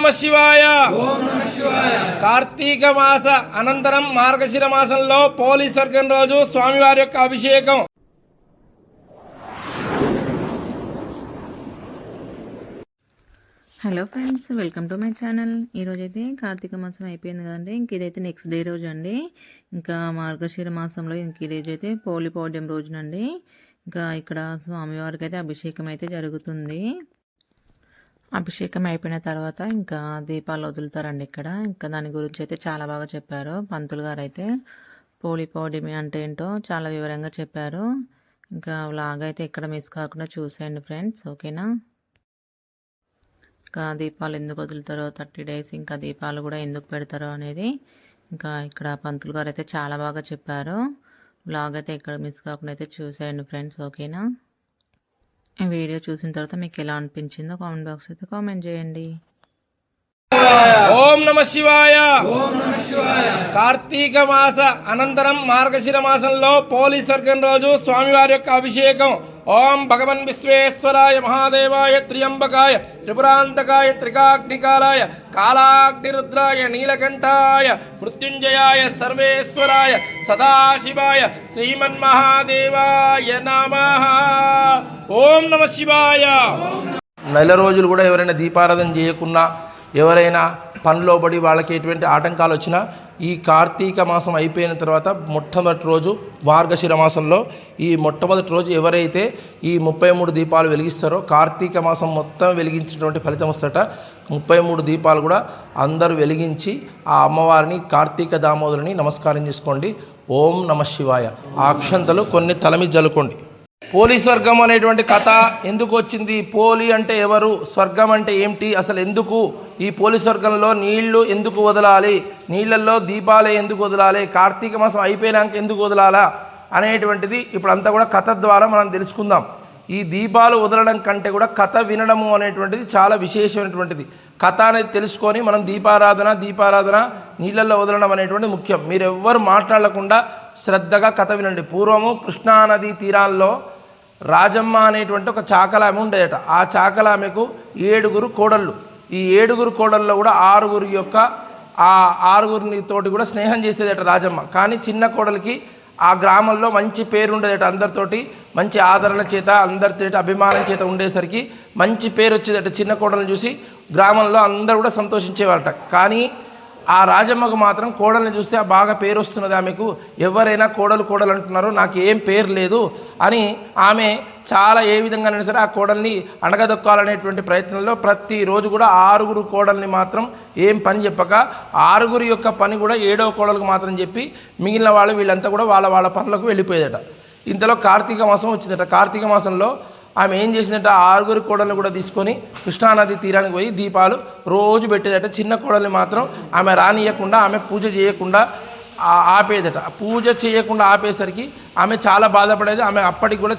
నమః శివాయ. కార్తీక మాస అనంతరం మార్గశిర మాసంలో పోలీస్ వర్గం రోజు స్వామివారి యొక్క అభిషేకం. Hello friends, welcome to my channel. ఈరోజైతే కార్తీక మాసం అయిపోయింది కదండి. ఇంక ఇదైతే నెక్స్ట్ డే రోజు అండి. ఇంకా మార్గశిర మాసంలో ఇంక ఈరోజు అయితే పోలి పౌర్ణమి రోజునండి. ఇంకా ఇక్కడ స్వామివారికి అయితే అభిషేకం అయితే జరుగుతుంది. అభిషేకం అయిపోయిన తర్వాత ఇంకా దీపాలు వదులుతారండి ఇక్కడ. ఇంకా దాని గురించి అయితే చాలా బాగా చెప్పారు పంతులు గారు అయితే. పోలి పౌర్ణమి అంటే ఏంటో చాలా వివరంగా చెప్పారు. ఇంకా వ్లాగ్ అయితే ఇక్కడ మిస్ కాకుండా చూసేయండి ఫ్రెండ్స్, ఓకేనా. ఇంకా దీపాలు ఎందుకు వదులుతారో, 30 days ఇంకా దీపాలు కూడా ఎందుకు పెడతారో అనేది ఇంకా ఇక్కడ పంతులు గారు అయితే చాలా బాగా చెప్పారు. వ్లాగ్ అయితే ఇక్కడ మిస్ కాకుండా అయితే చూసేయండి ఫ్రెండ్స్, ఓకేనా. ఈ వీడియో చూసిన తర్వాత మీకు ఎలా అనిపించిందో కామెంట్ బాక్స్ అయితే కామెంట్ చేయండి. ఓం నమః శివాయ. కార్తీక మాస అనంతరం మార్గశిర మాసంలో పోలీస్ వర్గం రోజు స్వామివారి యొక్క అభిషేకం. ఓం భగవన్ విశ్వేశ్వరాయ మహాదేవాయ త్ర్యంబకాయ త్రిపురాంతకాయ త్రికాగ్నికాలాయ కాలాగ్నిరుద్రాయ నీలకంఠాయ మృత్యుంజయాయ సర్వేశ్వరాయ సదాశివాయ శ్రీమన్మహాదేవాయ నమః. ఓం నమః శివాయ. నెల రోజులు కూడా ఎవరైనా దీపారాధన చేయకున్నా, ఎవరైనా పనిలో పడి వాళ్ళకి ఎటువంటి ఆటంకాలు వచ్చినా ఈ కార్తీక మాసం అయిపోయిన తర్వాత మొట్టమొదటి రోజు మార్గశిర మాసంలో ఈ మొట్టమొదటి రోజు ఎవరైతే ఈ 33 దీపాలు వెలిగిస్తారో కార్తీక మాసం మొత్తం వెలిగించినటువంటి ఫలితం వస్తట. 33 దీపాలు కూడా అందరూ వెలిగించి ఆ అమ్మవారిని కార్తీక దామోదరుని నమస్కారం చేసుకోండి. ఓం నమః శివాయ. ఆ అక్షంతలు కొన్ని తలమి జల్లుకోండి. పోలీస్ స్వర్గం అనేటువంటి కథ ఎందుకు వచ్చింది? పోలి అంటే ఎవరు? స్వర్గం అంటే ఏమిటి? అసలు ఎందుకు ఈ పోలీస్ స్వర్గంలో నీళ్లు ఎందుకు వదలాలి? నీళ్లలో దీపాలే ఎందుకు వదలాలి? కార్తీక మాసం అయిపోయినాక ఎందుకు వదలాలా అనేటువంటిది ఇప్పుడు అంతా కూడా కథ ద్వారా మనం తెలుసుకుందాం. ఈ దీపాలు వదలడం కంటే కూడా కథ వినడము అనేటువంటిది చాలా విశేషమైనటువంటిది. కథ అనేది తెలుసుకొని మనం దీపారాధన నీళ్ళల్లో వదలడం అనేటువంటి ముఖ్యం. మీరు ఎవ్వరు మాట్లాడకుండా శ్రద్ధగా కథ వినండి. పూర్వము కృష్ణానది తీరాల్లో రాజమ్మ అనేటువంటి ఒక చాకలామె ఉండేట. ఆ చాకలామెకు 7 కోడళ్ళు. ఈ 7 కోడళ్ళలో కూడా 6 తోటి కూడా స్నేహం చేసేదట రాజమ్మ. కానీ చిన్న కోడలికి ఆ గ్రామంలో మంచి పేరు ఉండేదట. అందరితోటి మంచి ఆదరణ చేత, అందరితో అభిమానం చేత ఉండేసరికి మంచి పేరు వచ్చేదట. చిన్న కోడలను చూసి గ్రామంలో అందరూ కూడా సంతోషించేవారట. కానీ ఆ రాజమ్మకు మాత్రం కోడల్ని చూస్తే బాగా పేరు వస్తున్నది. ఆమెకు ఎవరైనా కోడలు అంటున్నారు, నాకు ఏం పేరు లేదు అని ఆమె చాలా ఏ విధంగానైనా సరే ఆ కోడల్ని అణగదొక్కాలనేటువంటి ప్రయత్నంలో ప్రతిరోజు కూడా 6 కోడల్ని మాత్రం ఏం పని చెప్పక 6 యొక్క పని కూడా 7వ కోడలకు మాత్రం చెప్పి మిగిలిన వాళ్ళు వీళ్ళంతా కూడా వాళ్ళ పనులకు వెళ్ళిపోయేదట. ఇంతలో కార్తీక మాసం వచ్చిందట. కార్తీక మాసంలో ఆమె ఏం చేసిందట, 6 కోడలను కూడా తీసుకొని కృష్ణానది తీరానికి పోయి దీపాలు రోజు పెట్టేదట. చిన్న కోడల్ని మాత్రం ఆమె రానియకుండా, ఆమె పూజ చేయకుండా ఆపేదట. పూజ చేయకుండా ఆపేసరికి ఆమె చాలా బాధపడేది. ఆమె అప్పటికి కూడా